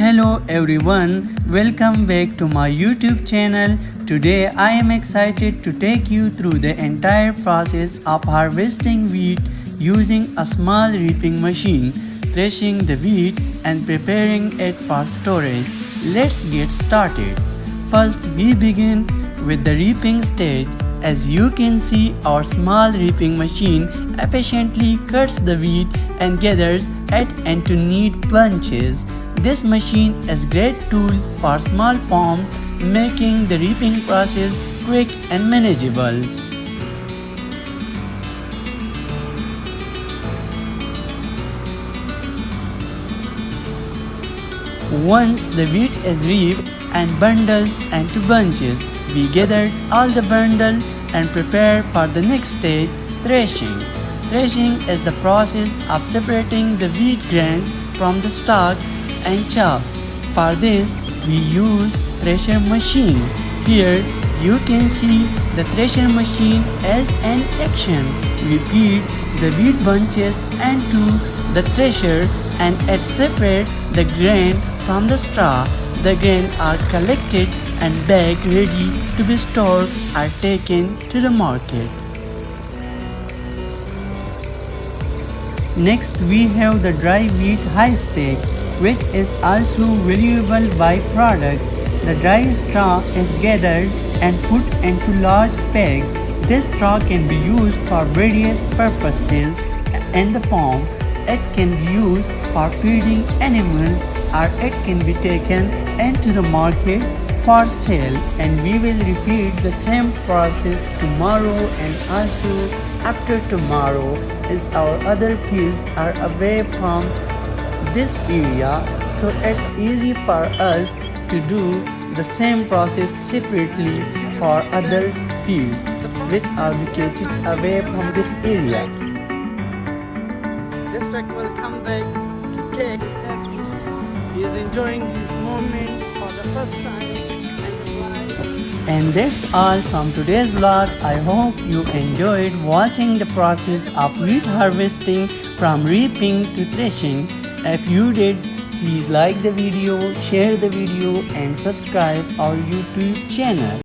Hello everyone, welcome back to my YouTube channel. Today I am excited to take you through the entire process of harvesting wheat using a small reaping machine, threshing the wheat and preparing it for storage. Let's get started. First we begin with the reaping stage. As you can see, our small reaping machine efficiently cuts the wheat and gathers it into neat bunches. This machine is a great tool for small farms, making the reaping process quick and manageable. Once the wheat is reaped and bundled into bunches, we gather all the bundles and prepare for the next stage, threshing. Threshing is the process of separating the wheat grains from the stalk and chaffs. For this, we use thresher machine. Here you can see the thresher machine is in action. We feed the wheat bunches into the thresher and it separates the grain from the straw. The grain are collected and bagged ready to be stored or taken to the market. Next we have the dry wheat high stack, which is also valuable byproduct. The dry straw is gathered and put into large bags. This straw can be used for various purposes in the farm. It can be used for feeding animals or it can be taken into the market for sale, and we will repeat the same process tomorrow and also after tomorrow, as our other fields are away from this area, so it's easy for us to do the same process separately for others fields which are located away from this area. This truck will come back to take step. He is enjoying this moment for the first time. And that's all from today's vlog. I hope you enjoyed watching the process of wheat harvesting from reaping to threshing. If you did, please like the video, share the video and subscribe our YouTube channel.